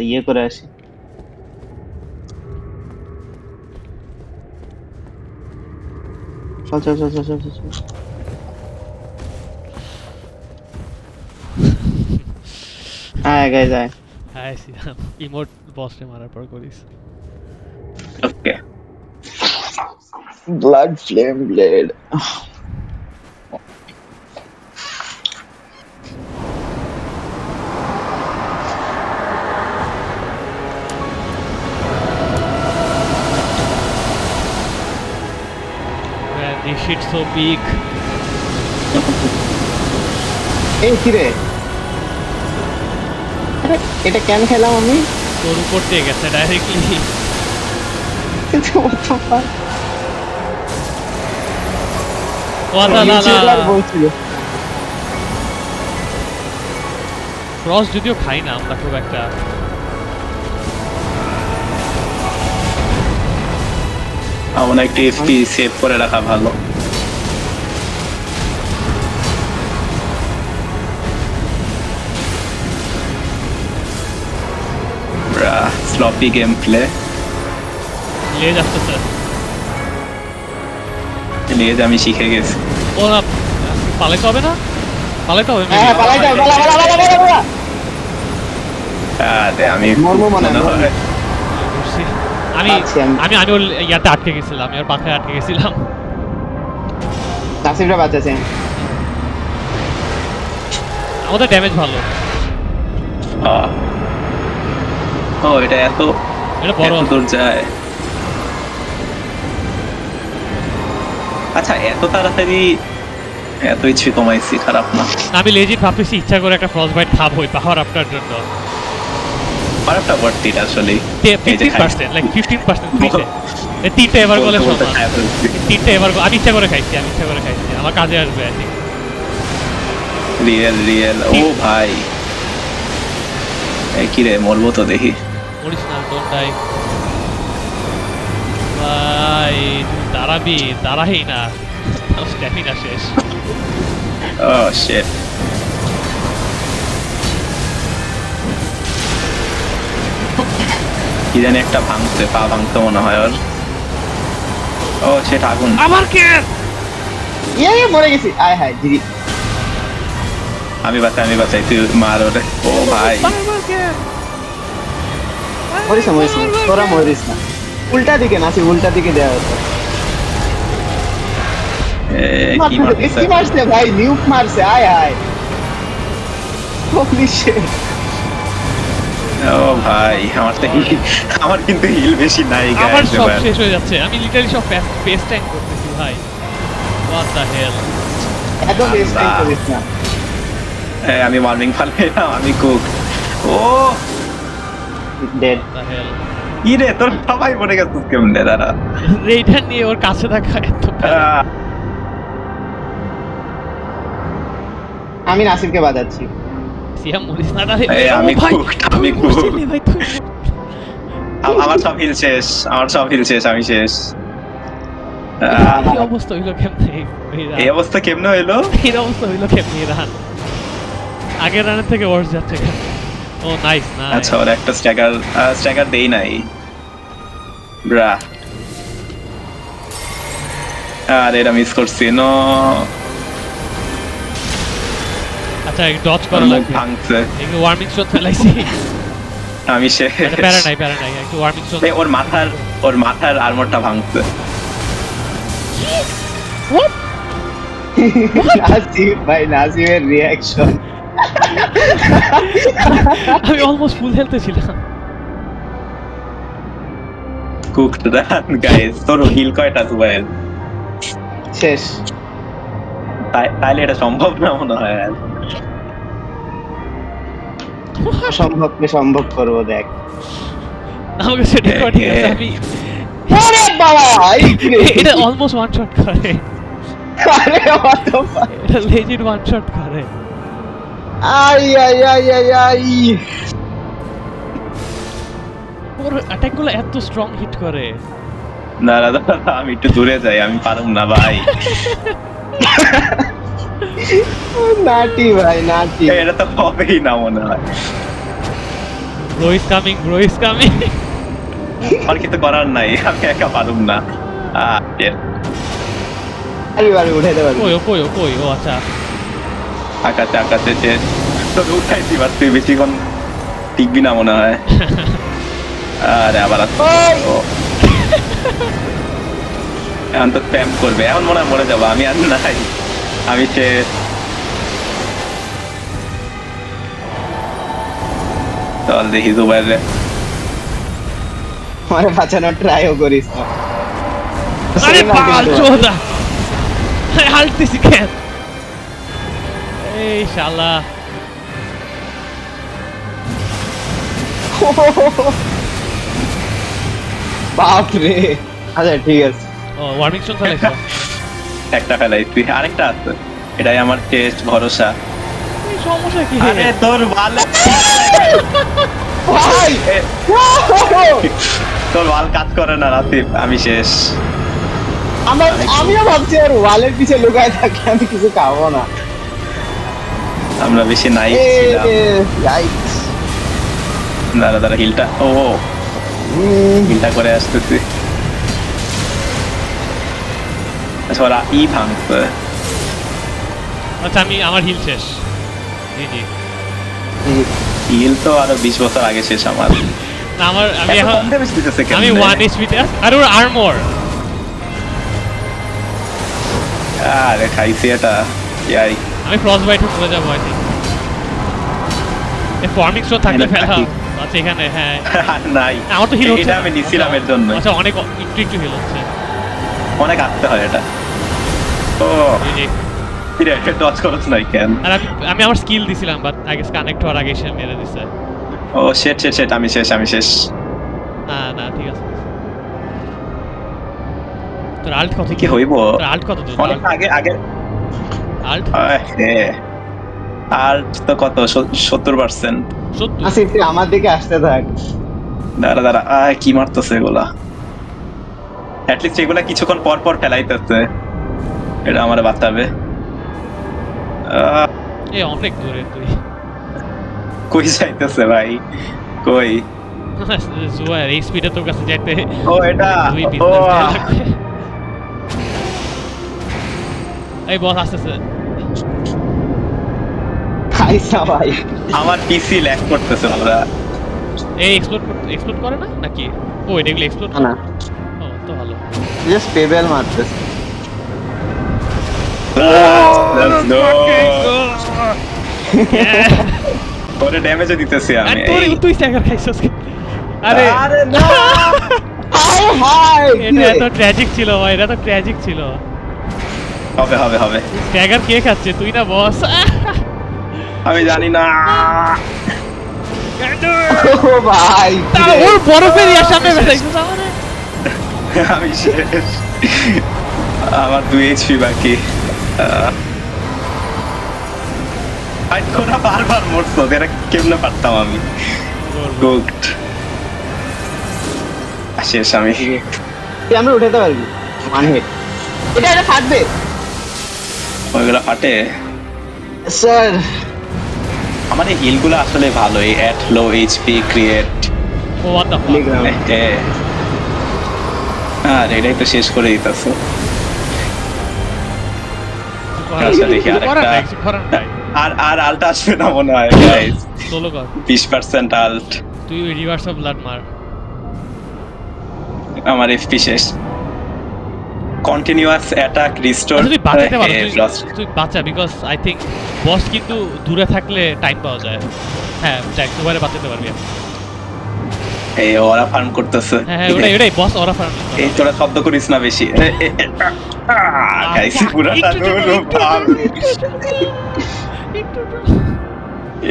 ইয়ে করে আসি। চল চল চল চল চল চল চল। আয় গাইজ আয়। হ্যাঁ ইমোট বসে মারার পর করিস। Okay blood flame blade. Man, this shit so big. এই কি রে? আরে এটা কেন খেলাম আমি? তোর উপর দিয়ে গেছে ডাইরেক্টলি। What the fuck? বলছিল ক্রস যদিও খাই না আমরা খুব একটা। আমার একটা এফপি সেভ করে রাখা ভালো। Sloppy game play. লেজ আসতেছে। লেজ আমি শিখে গেছি। ও না পালাইতে হবে না? পালাইতে হবে। হ্যাঁ পালাই যাও পালা পালা পালা পালা পালা। আরে আমি মরবো মনে হয়। আমি আমি আমি ওর ইয়াতে আটকে গেছিলাম, আমি ওর পাখায় আটকে গেছিলাম। নাসিররা বাঁচাছে। আমাদের ড্যামেজ ভালো। ও এটা এত এটা বড় দূর যায়। আচ্ছা এত তাড়াতাড়ি এত ইচ্ছে কমাইছি, খারাপ না। আমি লেজিট ভাবতেছি ইচ্ছা করে একটা ফ্রস্ট বাইট খাবো ওই পাওয়ার আপটার জন্য। পাওয়ারটা ওয়ার্থ ইট আসলে 15% লাইক 15% ফ্রিতে। এই তিনটা এভার বলে সমান। তিনটা এভার আমি ইচ্ছা করে খাইছি, আমি ইচ্ছা করে খাইছি। আমার কাজে আসবে আই থিং। রিয়েল ও ভাই এই কি রে, মরবো তো দেখি। মরিস না, ডোন্ট ডাই ভাই। দাঁড়াবি, দাঁড়াই না, স্ট্যামিনা শেষ। ও শিট। কি জানি একটা ভাঙছে, পা ভাঙতে মনে হয় ওর। ও সেটা আগুন। আবার কে? ইয়ে মরে গেছি। আয় হায় দিদি। আমি বাঁচাই তুই মার ওরে। ও ভাই মরিস না মরিস না, তোরা মরিস না। উল্টা দিকে নাসি, উল্টা দিকে দেওয়া হতো। কি কি মারছে ভাই? নিউক মারছে। আয় হায়। হোলি শিট। ও ভাই আমার কিন্তু হিল বেশি নাই। আমার সব শেষ হয়ে যাচ্ছে। আমি লিটারালি সব পেস ট্যাঙ্ক করতেছি ভাই। What the hell. এত বেস্ট টাইম করিস না। আমি ওয়ার্মিং ফালে আমি কুক। ও ডেড। The hell. কি রে তোর সবাই মরে গেছিস কেমনে? দাঁড়া রেইডার নিয়ে ওর কাছে থাকা এত আমি নাসিরকে বাজাচ্ছি। সিয়াম মরিস না রে। আমি কুক ভাই তুই আমার সব হিল শেষ, আমি শেষ। এই অবস্থা হইলো কেমনে? এই অবস্থা কেমনে হইলো? এই অবস্থা হইলো কেমনে? রান আগের রানের থেকে ওয়ার্স যাচ্ছে কেন? ও নাইস না। আচ্ছা ওর একটা স্ট্যাগার দেই নাই ব্রা। আর এটা মিস করছি। নো আচ্ছা ডজ করা লাগবে। ভাঙছে। একটু ওয়ার্মিং শট ফেলাইছি। আমি শেষ। প্যারা নাই একটু ওয়ার্মিং শট। ওর মাথার আর্মরটা ভাঙছে। নাসির ভাই, নাসিরের রিঅ্যাকশন। আমি অলমোস্ট ফুল হেলথে ছিলাম। Cooked run guys. তোর হিল কয়টা সুবাইল? শেষ। তাইলে এটা সম্ভব না মনে হয়। সম্ভবকে সম্ভব করবো দেখ। আমাকে সেটা ঠিক আছে। আমি আরে বাবা এই কি রে? এটা অলমোস্ট ওয়ান শট করে। আরে what the fuck? এটা লেজিট ওয়ান শট করে। I I I I I. Or attack গুলো এত স্ট্রং হিট করে। দাঁড়া আমি একটু দূরে যাই, আমি পারুম না ভাই। নাটি ভাই নাটি। এটা তো হবেই না মনে হয়। Bro is coming, bro is coming. আর কিছু করার নাই, আমি একা পারুম না। shit. আরে বারে উঠাইতে পারবি কই ও আচ্ছা। আকাশে যে তোকে উঠাইছি, বাট তুই বেশিক্ষণ টিকবি না মনে হয়। আরে আবার এখন তো স্প্যাম করবে, এখন মনে হয় মরে যাবো আমি। আর নাই, আমি শেষ। চল দেখি জুবাইরে। আমারে বাঁচানোর ট্রাইও করিস না। আরে বাল চোদা, হালতেছি কেন? এই শালা বাপরে। আচ্ছা ঠিক আছে, ও ওয়ার্মিং শট চালাইছো। একটা ফেলাইছি, আরেকটা আছে। এটাই আমার টেস্ট, ভরসা। এই সমস্যা কি? আরে তোর ভালো, ভাই তোর ভাল কাজ করে না রাতিব, আমি শেষ। আমিও ভাবছি আর ওয়ালের পিছে লুকায় থাকি, আমি কিছু খাবো না। আমরা বেশি নাই ছিলাম। Yikes! দাঁড়া হিলটা, হিলটা করে আসতেছি। আচ্ছা ওরা ভাঙছে। আচ্ছা আমি আমার হিল শেষ। জি হিল তো আরো 20 বছর আগে শেষ আমার। না আমি এখন কম ড্যামেজ দিতেছে কেন? আমি 1 HP তে আর ওর আর্মর। আরে খাইছি এটা। ইয়াই আমি ফ্রস্ট বাইট পড়ে যাব আই থিং। এই ফার্মিং শট থাকলে ফেলা। আচ্ছা এখানে হ্যাঁ নাই, আমার তো হিল হচ্ছে। এটা আমি নিছিলাম এর জন্য। আচ্ছা অনেক একটু হিল হচ্ছে। অনেক আটতে হয় এটা। ও জি এটা ডজ করছ নাই কেন? আর আমি আমার স্কিল দিছিলাম, বাট আই গেস কানেক্ট হওয়ার আগে সে মেরে দিছে। ও শেট আমি শেষ। না ঠিক আছে। তোর আল্ট কত কি হইব? তোর আল্ট কত দূর? অনেক আগে আল্ট আল্ট তো কত 70%। আসিফ তুই আমার দিকে আসতে থাক। দাঁড়া কি মারতেছে এগুলা? অ্যাটলিস্ট এগুলা কিছুক্ষণ পর ফেলাইতেছে, এটা আমার বাঁচাবে। এই অনেক দূরে তুই। কই যাইতেছে ভাই, কই? জুয়ার এই স্পিডে তোর কাছে যাইতে ও এটা দুই বিজনেস লাগবে। এই বস আসতেছে। খাইছা ভাই। আমার পিসি ল্যাগ করতেছে আমরা। এই এক্সপ্লোড করে না নাকি? ও এটা এগুলো এক্সপ্লোড না ও তো ভালো। জাস্ট পেবেল মারতেছে। Let's go. ওরে ড্যামেজও দিতেছি আমি। তুই স্ট্যাগার খাইছস। আরে না, হাই এটা তো ট্র্যাজিক ছিল ভাই, এটা তো ট্র্যাজিক ছিল। হবে। স্ট্যাগার কে খাচ্ছে, তুই না বস? আমি জানি না। ও ভাই ওর বরফের ইয়ার সামনে বেঁধাইছিস আমারে। আমি শেষ, আমার 2 HP বাকি। আই তোরা বারবার মরছো, এরা কেমনে পারতাম আমি? কুকড। শেষ আমি। তুই আমরা উঠাতে পারবি মানে এটা ফাটবে। ওইগুলা ফাটে স্যার। আমার এই হিলগুলো আসলে ভালোই, at low HP create. Oh what the fuck. আর এটাই তো শেষ করে দিতেছে। আচ্ছা দেখি আরেকটা। আর আল্ট আসবে না মনে হয় গাইস। সোলো কর 20% আল্ট। তুই রিভার্স অফ ব্লাড মার। আমার এফপি শেষ। Continuous attack restore. তুই বাঁচাতে পারো, তুই বাঁচা, বিকজ আই থিংক বস কিন্তু দূরে থাকলে টাইম পাওয়া যায়। হ্যাঁ যাক, দুবারে বাঁচাতে পারবি। এই ওরা ফার্ম করতেছে। হ্যাঁ ওটাই বস, ওরা ফার্ম। এই তোরা শব্দ করিস না বেশি। গাইস পুরাটা নো ফার্ম।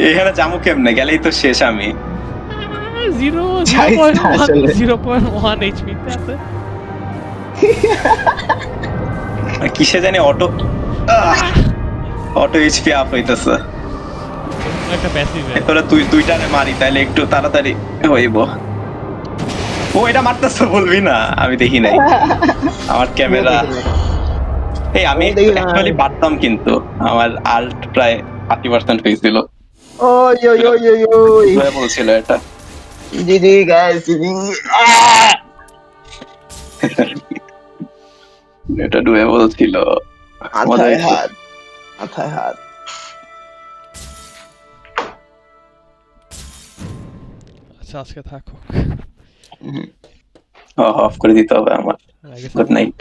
এখানে জামু কেমনে? গেলেই তো শেষ আমি। 0.1 এইচপি তে আছে। কিসে জানি অটো এইচপি আপ হইতেছে। একটা প্যাসিভ। তোরা দুইটারে মারি তাহলে একটু তাড়াতাড়ি হইব। ও এটা মারতেছে বলবি না, আমি দেখি নাই আমার ক্যামেরা। এই আমি অ্যাকচুয়ালি পারতাম, কিন্তু আমার আল্ট প্রায় 80% হয়েছিল। ওই বলছিল এটা। জিজি গাইস জিজি এটা ডুয়েবল ছিল, মজা মাথায় হয়েছে। হাত মাথায় হাত আচ্ছা আজকে থাকো। অফ করে দিতে হবে আমার। লাগে গুড নাইট।